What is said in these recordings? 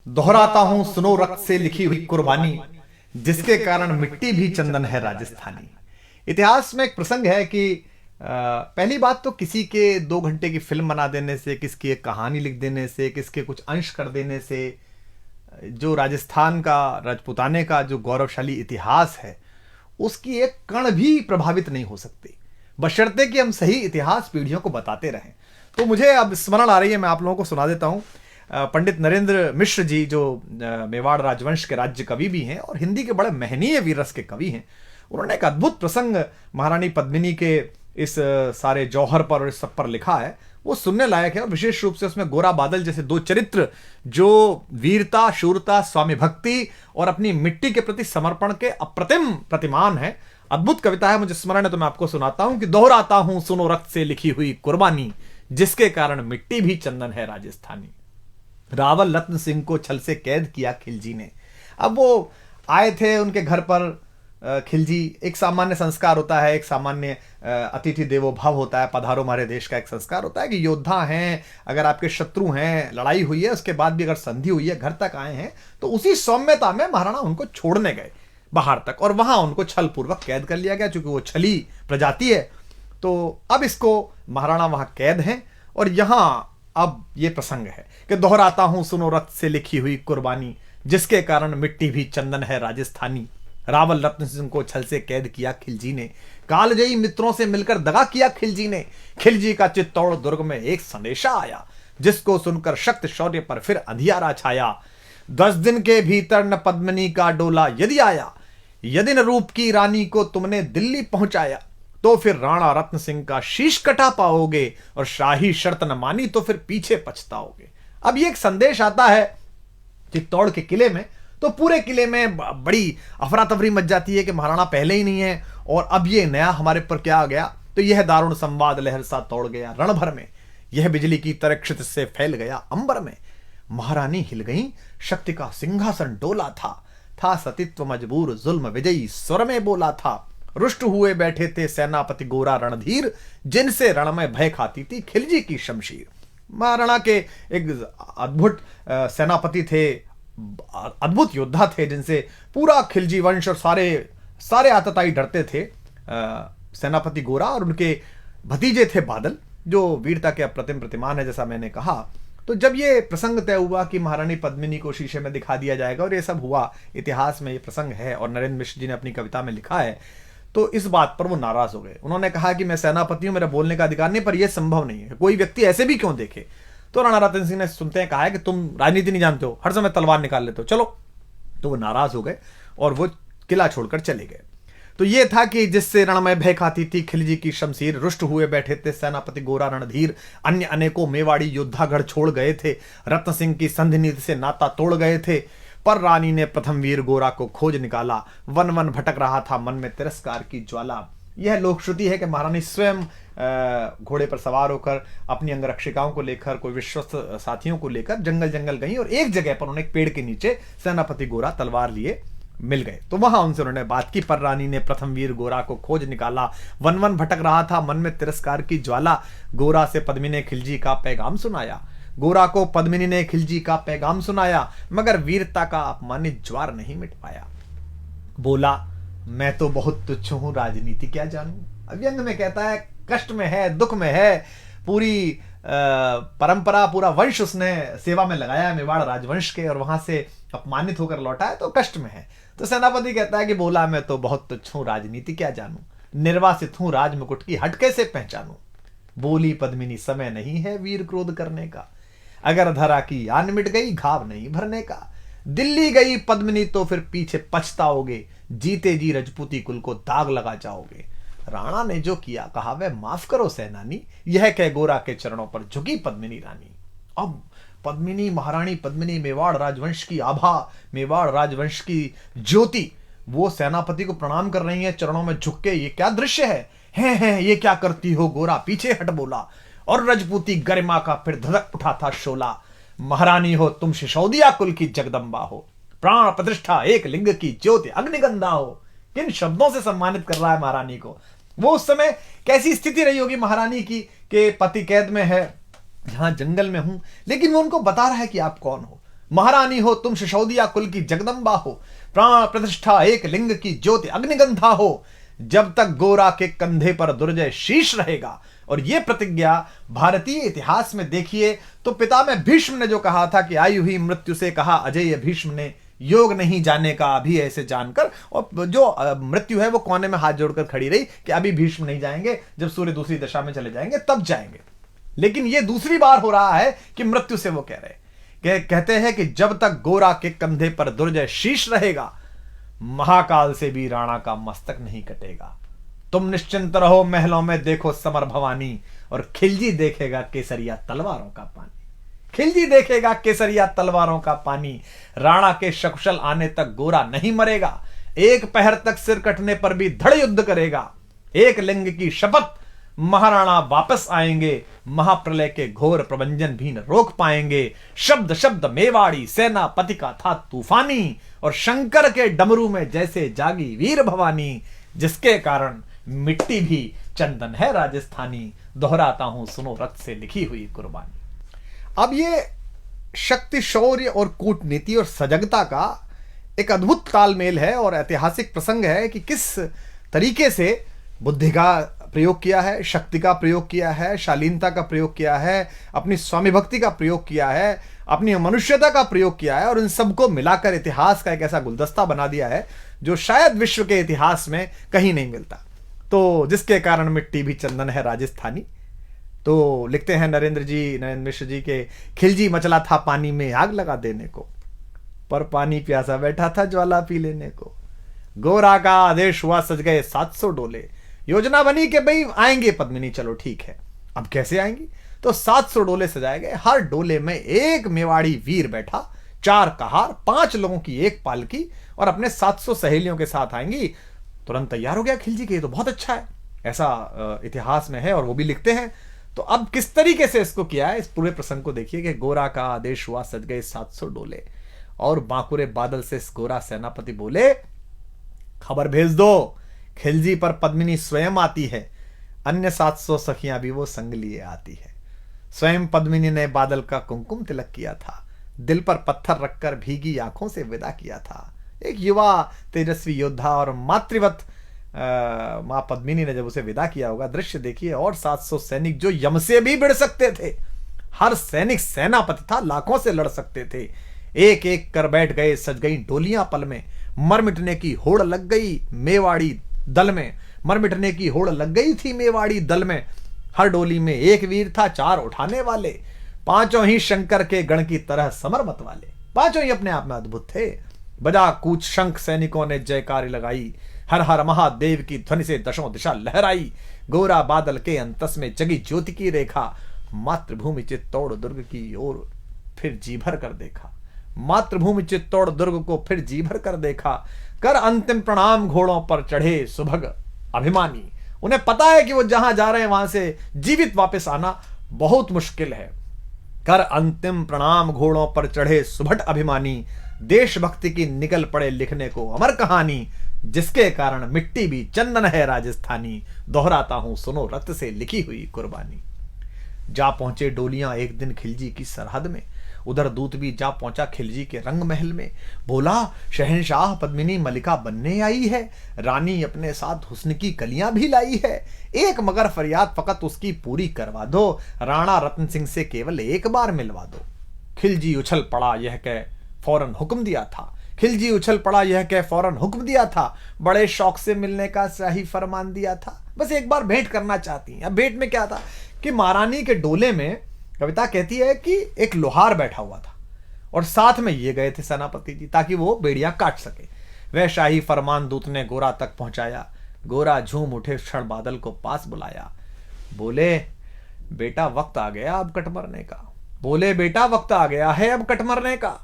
दोहराता हूं सुनो रक्त से लिखी हुई कुर्बानी, जिसके कारण मिट्टी भी चंदन है राजस्थानी। इतिहास में एक प्रसंग है कि पहली बात तो किसी के 2 घंटे की फिल्म बना देने से, किसकी एक कहानी लिख देने से, किसके कुछ अंश कर देने से जो राजस्थान का, राजपूताने का जो गौरवशाली इतिहास है, उसकी एक कण भी प्रभावित नहीं हो सकती, बशर्ते कि हम सही इतिहास पीढ़ियों को बताते रहें। तो मुझे अब स्मरण आ रही है, मैं आप लोगों को सुना देता हूं। पंडित नरेंद्र मिश्र जी, जो मेवाड़ राजवंश के राज्य कवि भी हैं और हिंदी के बड़े महनीय वीररस के कवि हैं, उन्होंने एक अद्भुत प्रसंग महारानी पद्मिनी के इस सारे जौहर पर और इस सब पर लिखा है। वो सुनने लायक है और विशेष रूप से उसमें गोरा बादल जैसे 2 चरित्र जो वीरता, शूरता, स्वामी भक्ति और अपनी मिट्टी के प्रति समर्पण के अप्रतिम प्रतिमान है। अद्भुत कविता है, मुझे स्मरण है तो मैं आपको सुनाता हूं कि दोहराता हूं सुनो रक्त से लिखी हुई कुर्बानी, जिसके कारण मिट्टी भी चंदन है राजस्थानी। रावल रत्न सिंह को छल से कैद किया खिलजी ने। अब वो आए थे उनके घर पर खिलजी। एक सामान्य संस्कार होता है, एक सामान्य अतिथि देवो भव होता है, पधारो हमारे देश का एक संस्कार होता है कि योद्धा हैं, अगर आपके शत्रु हैं, लड़ाई हुई है, उसके बाद भी अगर संधि हुई है, घर तक आए हैं, तो उसी सौम्यता में महाराणा उनको छोड़ने गए बाहर तक और वहां उनको छल पूर्वक कैद कर लिया गया। चूंकि वो छली प्रजाति है तो अब इसको महाराणा वहां कैद हैं। और यहां अब ये प्रसंग है कि दोहराता हूं सुनो रक्त से लिखी हुई कुर्बानी, जिसके कारण मिट्टी भी चंदन है राजस्थानी। रावल रत्न सिंह को छल से कैद किया खिलजी ने, कालजयी मित्रों से मिलकर दगा किया खिलजी ने। खिलजी का चित्तौड़ दुर्ग में एक संदेशा आया, जिसको सुनकर शक्त शौर्य पर फिर अंधियारा छाया। 10 दिन के भीतर न पद्मिनी का डोला यदि आया, यदि न रूप की रानी को तुमने दिल्ली पहुंचाया, तो फिर राणा रत्न सिंह का शीश कटा पाओगे, और शाही शर्त न मानी तो फिर पीछे पछताओगे। अब ये एक संदेश आता है चित्तौड़ के किले में, तो पूरे किले में बड़ी अफरा तफरी मच जाती है कि महाराणा पहले ही नहीं है और अब ये नया हमारे पर क्या आ गया। तो यह दारुण संवाद लहर सा तोड़ गया रण भर में, यह बिजली की तरह क्षितिज से फैल गया अंबर में। महारानी हिल गई, शक्ति का सिंहासन डोला था सतीत्व मजबूर जुल्म विजयी स्वर में बोला था। रुष्ट हुए बैठे थे सेनापति गोरा रणधीर, जिनसे रण में भय खाती थी खिलजी की शमशीर। महाराणा के एक अद्भुत सेनापति थे, अद्भुत योद्धा थे, जिनसे पूरा खिलजी वंश और सारे आतताई डरते थे। सेनापति गोरा और उनके भतीजे थे बादल, जो वीरता के अप्रतिम प्रतिमान है, जैसा मैंने कहा। तो जब ये प्रसंग तय हुआ कि महारानी पद्मिनी को शीशे में दिखा दिया जाएगा और ये सब हुआ, इतिहास में ये प्रसंग है और नरेंद्र मिश्र जी ने अपनी कविता में लिखा है, तो इस बात पर वो नाराज हो गए। उन्होंने कहा कि मैं सेनापति हूं, मेरा बोलने का अधिकार नहीं, पर यह संभव नहीं है, कोई व्यक्ति ऐसे भी क्यों देखे। तो राणा रतन सिंह ने सुनते हैं कहा है कि तुम राजनीति नहीं जानते हो, हर समय तलवार निकाल लेते हो, चलो। तो वो नाराज हो गए और वो किला छोड़कर चले गए। तो ये था कि जिससे रण में भय खाती थी खिलजी की शमशीर, रुष्ट हुए बैठे थे सेनापति गोरा रणधीर। अन्य अनेकों मेवाड़ी योद्धागढ़ छोड़ गए थे, रत्न सिंह की संधि नीति से नाता तोड़ गए थे, पर रानी ने प्रथम वीर गोरा को खोज निकाला। वन वन भटक रहा था मन में तिरस्कार की ज्वाला। यह लोक श्रुति है कि महारानी स्वयं घोड़े पर सवार होकर अपनी अंगरक्षिकाओं को लेकर, कोई विश्वस्त साथियों को लेकर जंगल जंगल गई और एक जगह पर उन्हें एक पेड़ के नीचे सेनापति गोरा तलवार लिए मिल गए। तो वहां उनसे उन्होंने बात की, पर रानी ने प्रथम वीर गोरा को खोज निकाला। वन वन भटक रहा था मन में तिरस्कार की ज्वाला, गोरा से पद्मिनी ने खिलजी का पैगाम सुनाया। गोरा को पद्मिनी ने खिलजी का पैगाम सुनाया, मगर वीरता का अपमानित ज्वार नहीं मिट पाया। बोला मैं तो बहुत तुच्छ हूं, राजनीति क्या जानूं। व्यंग में कहता है कष्ट में है, दुख में है, पूरी परंपरा, पूरा वंश उसने सेवा में लगाया है मेवाड़ राजवंश के, और वहां से अपमानित होकर लौटा है तो कष्ट में है। तो सेनापति कहता है कि बोला मैं तो बहुत तुच्छ हूं, राजनीति क्या जानूं, निर्वासित हूं, राज मुकुट की हट कैसे पहचानूं। बोली पद्मिनी समय नहीं है वीर क्रोध करने का, अगर धरा की आन मिट गई घाव नहीं भरने का। दिल्ली गई पद्मिनी तो फिर पीछे पछताओगे, जीते जी रजपूती कुल को दाग लगा जाओगे। राणा ने जो किया कहा वह माफ करो सेनानी, यह कह गोरा के चरणों पर झुकी पद्मिनी रानी। अब पद्मिनी, महारानी पद्मिनी, मेवाड़ राजवंश की आभा, मेवाड़ राजवंश की ज्योति, वो सेनापति को प्रणाम कर रही है चरणों में झुक के। ये क्या दृश्य है ये क्या करती हो गोरा, पीछे हट बोला। और रजपूती गरिमा का फिर धधक उठा था शोला। महारानी हो तुम सिसोदिया कुल की जगदम्बा हो, प्राण प्रतिष्ठा एक लिंग की ज्योति अग्निगंधा हो। किन शब्दों से सम्मानित कर रहा है महारानी को। वो उस समय कैसी स्थिति रही होगी महारानी की कि पति कैद में है, जहां जंगल में हूं, लेकिन वो उनको बता रहा है कि आप कौन हो। महारानी हो तुम सिसोदिया कुल की जगदम्बा हो, प्राण प्रतिष्ठा एक लिंग की ज्योति अग्निगंधा हो, जब तक गोरा के कंधे पर दुर्जय शीश रहेगा। और यह प्रतिज्ञा भारतीय इतिहास में देखिए तो पितामह भीष्म ने जो कहा था कि आयु ही मृत्यु से कहा अजेय भीष्म ने, योग नहीं जाने का अभी ऐसे जानकर, और जो मृत्यु है वो कोने में हाथ जोड़कर खड़ी रही कि अभी भीष्म नहीं जाएंगे, जब सूर्य दूसरी दिशा में चले जाएंगे तब जाएंगे। लेकिन यह दूसरी बार हो रहा है कि मृत्यु से वो कह रहे, कहते हैं कि जब तक गोरा के कंधे पर दुर्जय शीश रहेगा, महाकाल से भी राणा का मस्तक नहीं कटेगा। तुम निश्चिंत रहो महलों में देखो समर भवानी, और खिलजी देखेगा केसरिया तलवारों का पानी। खिलजी देखेगा केसरिया तलवारों का पानी। राणा के सकुशल आने तक गोरा नहीं मरेगा, एक पहर तक सिर कटने पर भी धड़ युद्ध करेगा। एक लिंग की शपथ, महाराणा वापस आएंगे, महाप्रलय के घोर प्रबंजन भी न रोक पाएंगे। शब्द शब्द मेवाड़ी सेनापति का था तूफानी, और शंकर के डमरू में जैसे जागी वीर भवानी, जिसके कारण मिट्टी भी चंदन है राजस्थानी, दोहराता हूं सुनो रक्त से लिखी हुई कुर्बानी। अब ये शक्ति, शौर्य और कूटनीति और सजगता का एक अद्भुत तालमेल है और ऐतिहासिक प्रसंग है कि किस तरीके से बुद्धि का प्रयोग किया है, शक्ति का प्रयोग किया है, शालीनता का प्रयोग किया है, अपनी स्वामी भक्ति का प्रयोग किया है, अपनी मनुष्यता का प्रयोग किया है, और इन सबको मिलाकर इतिहास का एक ऐसा गुलदस्ता बना दिया है जो शायद विश्व के इतिहास में कहीं नहीं मिलता। तो जिसके कारण मिट्टी भी चंदन है राजस्थानी। तो लिखते हैं नरेंद्र मिश्र जी के, खिलजी मचला था पानी में आग लगा देने को, पर पानी प्यासा बैठा था ज्वाला पी लेने को। गोरा का आदेश हुआ सज गए 700 डोले, योजना बनी कि भाई आएंगे पद्मिनी, चलो ठीक है। अब कैसे आएंगी? तो 700 डोले सजाए गए, हर डोले में एक मेवाड़ी वीर बैठा, 4 कहार, 5 लोगों की एक पालकी, और अपने 700 सहेलियों के साथ आएंगी। तुरंत तैयार हो गया खिलजी के, ये तो बहुत अच्छा है, ऐसा इतिहास में है और वो भी लिखते हैं। तो अब किस तरीके से इसको किया है, इस पूरे प्रसंग को देखिए कि गोरा का आदेश हुआ सज गए 700 डोले, और बांकुरे बादल से गोरा सेनापति बोले खबर भेज दो, खिलजी पर पद्मिनी स्वयं आती है, अन्य 700 सखियां भी वो संग लिए आती है। स्वयं पद्मिनी ने बादल का कुमकुम तिलक किया था, दिल पर पत्थर रखकर भीगी आंखों से विदा किया था। एक युवा तेजस्वी योद्धा और मातृवत मां पद्मिनी ने जब उसे विदा किया होगा, दृश्य देखिए। और 700 सैनिक जो यम से भी भिड़ सकते थे, हर सैनिक सेनापति था, लाखों से लड़ सकते थे, एक एक कर बैठ गए, सज गई डोलियां पल में, मर मिटने की होड़ लग गई मेवाड़ी दल में, मर मिटने की होड़ लग गई थी मेवाड़ी दल में। हर डोली में एक वीर था, 4 उठाने वाले, पांचों ही शंकर के गण की तरह समर मत वाले, पांचों ही अपने आप में अद्भुत थे। बजा कूच शंख सैनिकों ने जयकारी लगाई, हर हर महादेव की ध्वनि से दशों दिशा लहराई। गोरा बादल के अंतस में जगी ज्योति की रेखा, मातृभूमि चित्तौड़ दुर्ग की ओर फिर जी भर कर देखा, मातृभूमि चित्तौड़ दुर्ग को फिर जी भर कर देखा। कर अंतिम प्रणाम घोड़ों पर चढ़े सुभग अभिमानी। उन्हें पता है कि वो जहां जा रहे हैं वहां से जीवित वापस आना बहुत मुश्किल है। कर अंतिम प्रणाम घोड़ों पर चढ़े सुभट अभिमानी, देशभक्ति की निकल पड़े लिखने को अमर कहानी, जिसके कारण मिट्टी भी चंदन है राजस्थानी, दोहराता हूं सुनो रक्त से लिखी हुई कुर्बानी। जा पहुंचे डोलियां एक दिन खिलजी की सरहद में, उधर दूत भी जा पहुंचा खिलजी के रंग महल में। बोला शहंशाह पद्मिनी मलिका बनने आई है, रानी अपने साथ हुस्न की कलियां भी लाई है, एक मगर फरियाद फकत उसकी पूरी करवा दो, राणा रतन सिंह से केवल एक बार मिलवा दो। खिलजी उछल पड़ा यह कह फौरन हुक्म दिया था, खिलजी उछल पड़ा यह कह फौरन हुक्म दिया था, बड़े शौक से मिलने का शाही फरमान दिया था। बस एक बार भेंट करना चाहती हैं। अब भेंट में क्या था कि महारानी के डोले में कविता कहती है कि एक लोहार बैठा हुआ था और साथ में ये गए थे सेनापति जी ताकि वो बेड़ियां काट सके। वह शाही फरमान दूत ने गोरा तक पहुंचाया। गोरा झूम उठे, क्षण बादल को पास बुलाया, बोले बेटा वक्त आ गया अब कट मरने का, बोले बेटा वक्त आ गया है अब कट मरने का,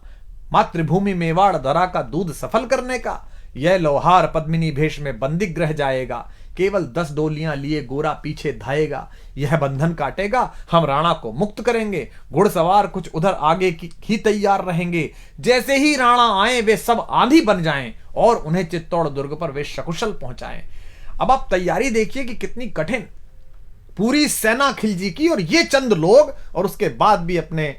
मातृभूमि मेवाड़ धरा का दूध सफल करने का। यह लोहार पद्मिनी भेष में बंदी ग्रह जाएगा, केवल 10 डोलियां लिए गोरा पीछे धाएगा, यह बंधन काटेगा हम राणा को मुक्त करेंगे। घुड़सवार कुछ उधर आगे की ही तैयार रहेंगे, जैसे ही राणा आए वे सब आंधी बन जाएं और उन्हें चित्तौड़ दुर्ग पर वे सकुशल पहुंचाएं। अब आप तैयारी देखिए कि कितनी कठिन, पूरी सेना खिलजी की और ये चंद लोग, और उसके बाद भी अपने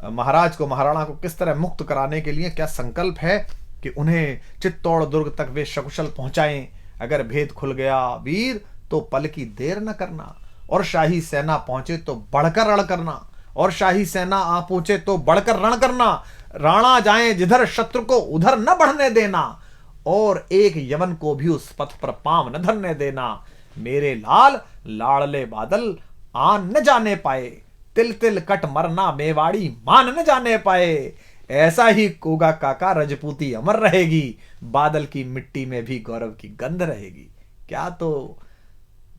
महाराज को, महाराणा को किस तरह मुक्त कराने के लिए क्या संकल्प है कि उन्हें चित्तौड़ दुर्ग तक वे सकुशल पहुंचाएं। अगर भेद खुल गया वीर तो पल की देर न करना, और शाही सेना पहुंचे तो बढ़कर रण करना, और शाही सेना आ पहुंचे तो बढ़कर रण करना। राणा जाए जिधर शत्रु को उधर न बढ़ने देना, और एक यवन को भी उस पथ पर पांव न धरने देना। मेरे लाल लाड़ले बादल आन न जाने पाए, तिल तिल कट मरना मेवाड़ी मान न जाने पाए। ऐसा ही कोगा काका रजपूती अमर रहेगी, बादल की मिट्टी में भी गौरव की गंध रहेगी। क्या तो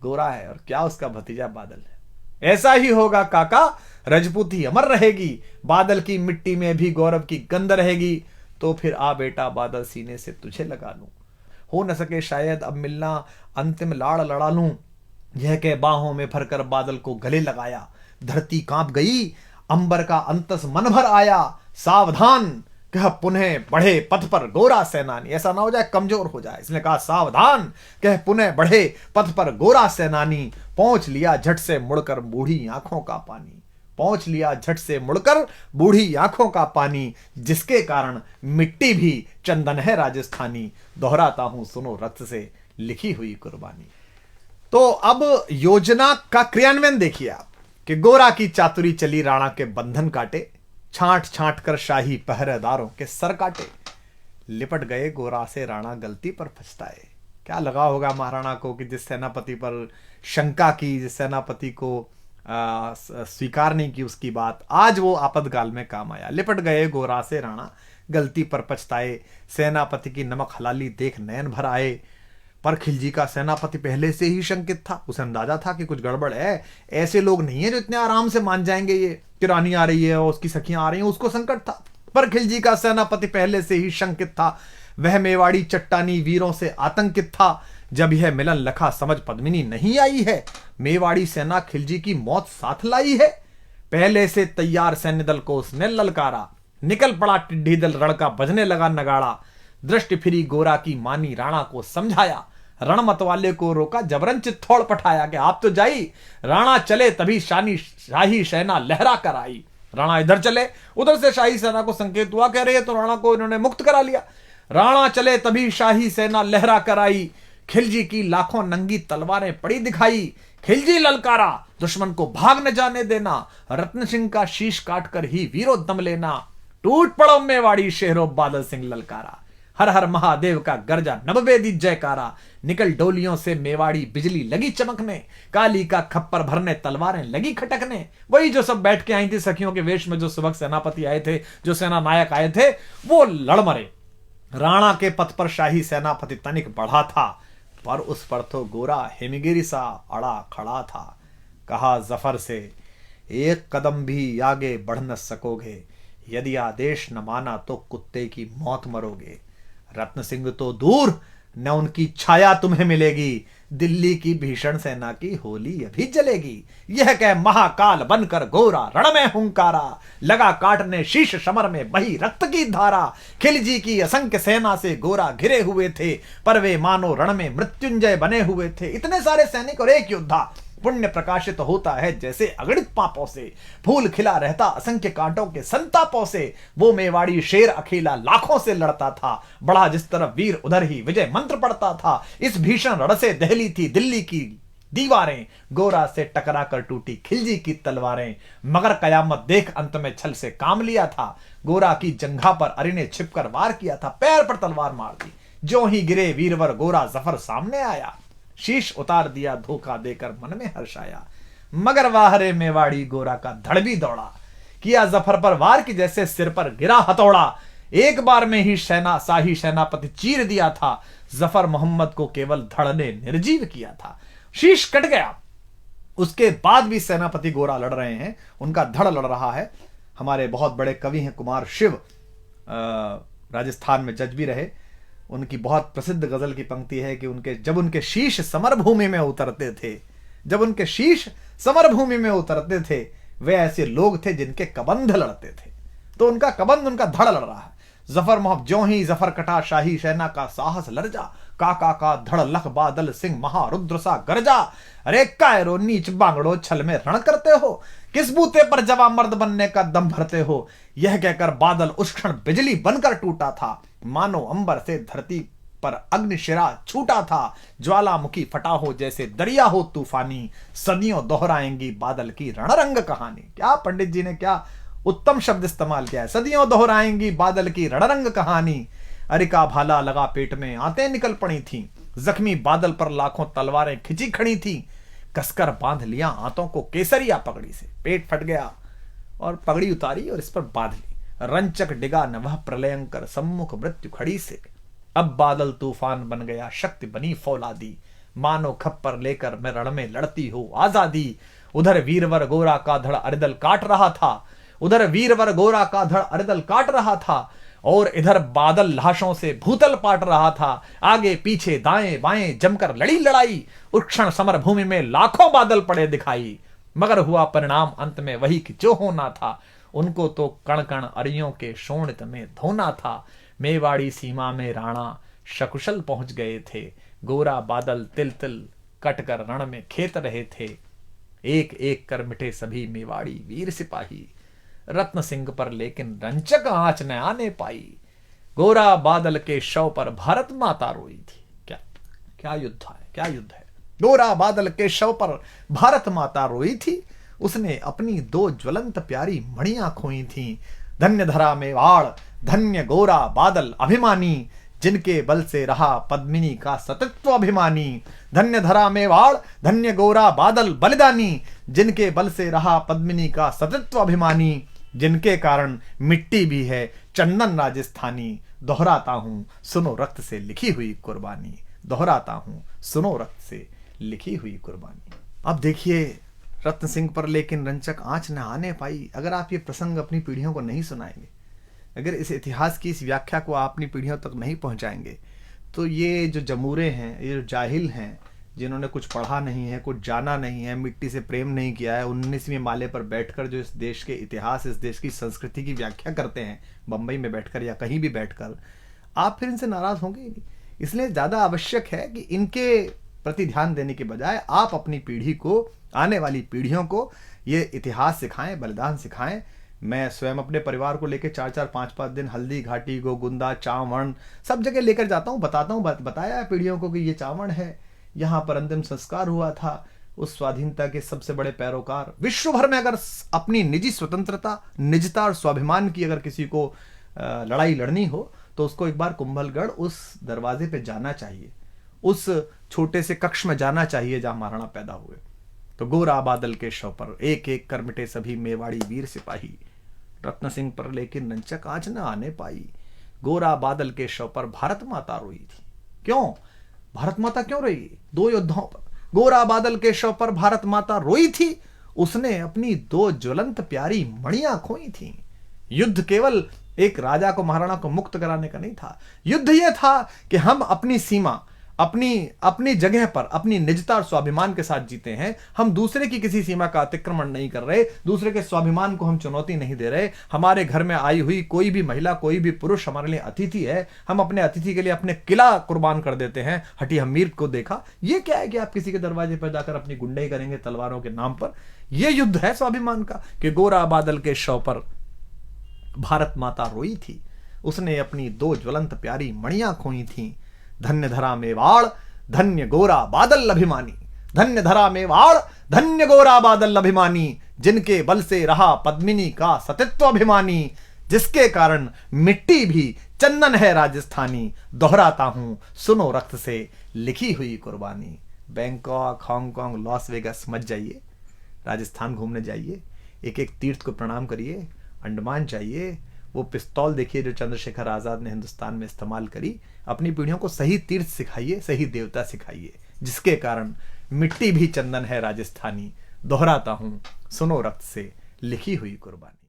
गोरा है और क्या उसका भतीजा बादल है। ऐसा ही होगा काका, रजपूती अमर रहेगी, बादल की मिट्टी में भी गौरव की गंध रहेगी। तो फिर आ बेटा बादल सीने से तुझे लगा लूं, हो न सके शायद अब मिलना, अंतिम लाड़ लड़ा लूं। यह कह बाहों में भरकर बादल को गले लगाया। धरती कांप गई, अंबर का अंतस मन भर आया। सावधान कह पुनः बढ़े पथ पर गोरा सेनानी। ऐसा ना हो जाए कमजोर हो जाए, इसने कहा सावधान कह पुनः बढ़े पथ पर गोरा सेनानी। पहुंच लिया झट से मुड़कर बूढ़ी आंखों का पानी, पहुंच लिया झट से मुड़कर बूढ़ी आंखों का पानी। जिसके कारण मिट्टी भी चंदन है राजस्थानी, दोहराता हूं सुनो रक्त से लिखी हुई कुर्बानी। तो अब योजना का क्रियान्वयन देखिए आप कि गोरा की चातुरी चली राणा के बंधन काटे, छांट छांट कर शाही पहरेदारों के सर काटे। लिपट गए गोरा से राणा गलती पर पछताए। क्या लगा होगा महाराणा को कि जिस सेनापति पर शंका की, जिस सेनापति को स्वीकार नहीं की उसकी बात, आज वो आपातकाल में काम आया। लिपट गए गोरा से राणा गलती पर पछताए, सेनापति की नमक हलाली देख नयन भर आए। पर खिलजी का सेनापति पहले से ही शंकित था, उसे अंदाजा था कि कुछ गड़बड़ है। ऐसे लोग नहीं है जो इतने आराम से मान जाएंगे ये कि रानी आ रही है और उसकी सखियां आ रही हैं, उसको संकट था। पर खिलजी का सेनापति पहले से ही शंकित था, वह मेवाड़ी चट्टानी वीरों से आतंकित था। जब यह मिलन लखा समझ पद्मिनी नहीं आई है, मेवाड़ी सेना खिलजी की मौत साथ लाई है। पहले से तैयार सैन्य दल को उसने ललकारा, निकल पड़ा टिड्डी दल रण का बजने लगा नगाड़ा। दृष्टि फिरी गोरा की मानी राणा को समझाया, रण मतवाले को रोका जबरन चित्तौड़ पठाया कि आप तो जाई। राणा चले तभी शाही सेना लहरा कर आई। राणा इधर चले, उधर से शाही सेना को संकेत हुआ, कह रहे तो राणा को इन्होंने मुक्त करा लिया। राणा चले तभी शाही सेना लहरा कर आई। खिलजी की लाखों नंगी तलवारें पड़ी दिखाई। खिलजी ललकारा, दुश्मन को भाग न जाने देना। रत्न सिंह का शीश काटकर ही वीरो दम लेना। टूट पड़ो मेवाड़ी शेरों बादल सिंह ललकारा। हर हर महादेव का गर्जा नभवेदी जयकारा। निकल डोलियों से मेवाड़ी बिजली लगी चमकने। काली का खप्पर भरने तलवारें लगी खटकने। वही जो सब बैठ के आई थी सखियों के वेश में, जो सुबह सेनापति आए थे, जो सेना नायक आए थे, वो लड़ मरे। राणा के पथ पर शाही सेनापति तनिक बढ़ा था, पर उस पर तो गोरा हिमगिरी सा अड़ा खड़ा था। कहा जफर से, एक कदम भी आगे बढ़ न सकोगे, यदि आदेश न माना तो कुत्ते की मौत मरोगे। रत्न सिंह तो दूर, न उनकी छाया तुम्हें मिलेगी। दिल्ली की भीषण सेना की होली अभी जलेगी। यह कह महाकाल बनकर गोरा रण में हुंकारा। लगा काटने शीश समर में बही रक्त की धारा। खिलजी की असंख्य सेना से गोरा घिरे हुए थे, पर वे मानो रण में मृत्युंजय बने हुए थे। इतने सारे सैनिक और एक योद्धा। पुण्य प्रकाशित होता है जैसे अगणित पापों से, फूल खिला रहता असंख्य कांटों के संतापों से। वो मेवाड़ी शेर अकेला लाखों से लड़ता था, बढ़ा जिस तरफ वीर उधर ही विजय मंत्र पड़ता था। इस भीषण रण से दहली थी दिल्ली की दीवारें, गोरा से टकरा कर टूटी खिलजी की तलवारें। मगर कयामत देख अंत में छल से काम लिया था। गोरा की जंघा पर अरि ने छिपकर वार किया था, पैर पर तलवार मार दी। जो ही गिरे वीरवर गोरा जफर सामने आया। शीश उतार दिया धोखा देकर मन में हर्ष आया। मगर वाहरे मेवाड़ी गोरा का धड़ भी दौड़ा। किया जफर पर वार की जैसे सिर पर गिरा हथौड़ा। एक बार में ही शाही सेनापति चीर दिया था। जफर मोहम्मद को केवल धड़ ने निर्जीव किया था। शीश कट गया। उसके बाद भी सेनापति गोरा लड़ रहे हैं, उनका धड़ लड़ रहा है। हमारे बहुत बड़े कवि हैं कुमार शिव, राजस्थान में जज भी रहे। उनकी बहुत प्रसिद्ध गजल की पंक्ति है कि जब उनके शीश समरभूमि में उतरते थे, जब उनके शीश समरभूमि में उतरते थे, वे ऐसे लोग थे जिनके कबंध लड़ते थे। तो उनका कबंध, उनका धड़ लड़ रहा है। जफर मोहम्मद, ज्यों ही जफर कटा शाही सेना का साहस लर्जा। काका का धड़ लख बादल सिंह महारुद्र सा गरजा। अरे कायरो नीच बांगड़ो छल में रण करते हो, किस बूते पर जवा मर्द बनने का दम भरते हो। यह कहकर बादल उस क्षण बिजली बनकर टूटा था, मानो अंबर से धरती पर अग्निशिरा छूटा था। ज्वालामुखी फटा हो जैसे दरिया हो तूफानी, सदियों दोहराएंगी बादल की रणरंग कहानी। क्या पंडित जी ने क्या उत्तम शब्द इस्तेमाल किया है, सदियों दोहराएंगी बादल की रणरंग कहानी। अरिका भाला लगा पेट में आंतें निकल पड़ी थीं, जख्मी बादल पर लाखों तलवारें खिंची खड़ी थीं। कसकर बांध लिया आंतों को केसरिया पगड़ी से, पेट फट गया और पगड़ी उतारी और इस पर बांध ली। रंचक डिगा न वह प्रलयंकर, सम्मुख मृत्यु खड़ी से। अब बादल तूफान बन गया, शक्ति बनी फौलादी, मानो खप्पर लेकर मैं रण में लड़ती हो आजादी। उधर वीरवर गोरा का धड़ अरिदल काट रहा था, उधर वीरवर गोरा का धड़ अरिदल काट रहा था, और इधर बादल लाशों से भूतल पाट रहा था। आगे पीछे दाएं बाएं जमकर लड़ी लड़ाई, उस क्षण समर भूमि में लाखों बादल पड़े दिखाई। मगर हुआ परिणाम अंत में वही कि जो होना था, उनको तो कण कण अरियों के शोणित में धोना था। मेवाड़ी सीमा में राणा सकुशल पहुंच गए थे, गोरा बादल तिल तिल कटकर रण में खेत रहे थे। एक एक कर मिटे सभी मेवाड़ी वीर सिपाही, रत्न सिंह पर लेकिन रंचक आंच न आने पाई। गोरा बादल के शव पर भारत माता रोई थी। क्या क्या युद्ध है, क्या युद्ध है। गोरा बादल के शव पर भारत माता रोई थी, उसने अपनी दो ज्वलंत प्यारी मणियां खोई थीं। धन्य धरा मेवाड़, धन्य गोरा बादल अभिमानी, जिनके बल से रहा पद्मिनी का सतत्व अभिमानी। धन्य धरा मेवाड़, धन्य गोरा बादल बलिदानी, जिनके बल से रहा पद्मिनी का सतत्व अभिमानी। जिनके कारण मिट्टी भी है चंदन राजस्थानी, दोहराता हूं सुनो रक्त से लिखी हुई कुर्बानी। दोहराता हूं सुनो रक्त से लिखी हुई कुर्बानी। अब देखिए, रत्न सिंह पर लेकिन रंचक आंच न आने पाई। अगर आप ये प्रसंग अपनी पीढ़ियों को नहीं सुनाएंगे, अगर इस इतिहास की इस व्याख्या को आप अपनी पीढ़ियों तक नहीं पहुंचाएंगे, तो ये जो जमूरे हैं, ये जो जाहिल हैं, जिन्होंने कुछ पढ़ा नहीं है, कुछ जाना नहीं है, मिट्टी से प्रेम नहीं किया है, 19वीं माले पर बैठकर जो इस देश के इतिहास, इस देश की संस्कृति की व्याख्या करते हैं, बंबई में बैठकर या कहीं भी बैठकर, आप फिर इनसे नाराज होंगे ही नहीं। इसलिए ज़्यादा आवश्यक है कि इनके प्रति ध्यान देने के बजाय आप अपनी पीढ़ी को, आने वाली पीढ़ियों को ये इतिहास सिखाएं, बलिदान सिखाएं। मैं स्वयं अपने परिवार को लेकर 4-4, 5-5 दिन हल्दी घाटी, गोगुंदा, चावण सब जगह लेकर जाता हूँ, बताता हूँ, बताया है पीढ़ियों को कि ये चावण है, यहाँ पर अंतिम संस्कार हुआ था उस स्वाधीनता के सबसे बड़े पैरोकार। विश्व भर में अगर अपनी निजी स्वतंत्रता, निजता और स्वाभिमान की अगर किसी को लड़ाई लड़नी हो, तो उसको एक बार कुंभलगढ़ उस दरवाजे पे जाना चाहिए, उस छोटे से कक्ष में जाना चाहिए जहां महाराणा पैदा हुए। तो गोरा बादल के शव पर एक एक कर मिटे सभी मेवाड़ी वीर सिपाही, रत्न सिंह पर लेकिन रंचक आंच न आने पाई। गोरा बादल के शव पर भारत माता रोई थी। क्यों भारत माता क्यों रोई? दो योद्धाओं पर। गोरा बादल के शव पर भारत माता रोई थी, उसने अपनी दो ज्वलंत प्यारी मणियां खोई थी। युद्ध केवल एक राजा को, महाराणा को मुक्त कराने का नहीं था। युद्ध यह था कि हम अपनी सीमा, अपनी जगह पर अपनी निजता और स्वाभिमान के साथ जीते हैं। हम दूसरे की किसी सीमा का अतिक्रमण नहीं कर रहे, दूसरे के स्वाभिमान को हम चुनौती नहीं दे रहे। हमारे घर में आई हुई कोई भी महिला, कोई भी पुरुष हमारे लिए अतिथि है, हम अपने अतिथि के लिए अपने किला कुर्बान कर देते हैं। हटी हमीर को देखा, ये क्या है कि आप किसी के दरवाजे पर जाकर अपनी गुंडाई करेंगे तलवारों के नाम पर? यह युद्ध है स्वाभिमान का कि गोरा बादल के शव पर भारत माता रोई थी, उसने अपनी दो ज्वलंत प्यारी मणियां खोई थी। धन्य धरा मेवाड़, धन्य गोरा बादल अभिमानी, धन्य धरा मेवाड़, धन्य गोरा बादल अभिमानी, जिनके बल से रहा पद्मिनी का सतत्व अभिमानी, जिसके कारण मिट्टी भी चंदन है राजस्थानी। दोहराता हूं सुनो रक्त से लिखी हुई कुर्बानी। बैंकॉक, हांगकांग, लॉस वेगस मत जाइए, राजस्थान घूमने जाइए, एक एक तीर्थ को प्रणाम करिए। अंडमान जाइए, वो पिस्तौल देखिए जो चंद्रशेखर आजाद ने हिंदुस्तान में इस्तेमाल करी। अपनी पीढ़ियों को सही तीर्थ सिखाइए, सही देवता सिखाइए, जिसके कारण मिट्टी भी चंदन है राजस्थानी। दोहराता हूं सुनो रक्त से लिखी हुई कुर्बानी।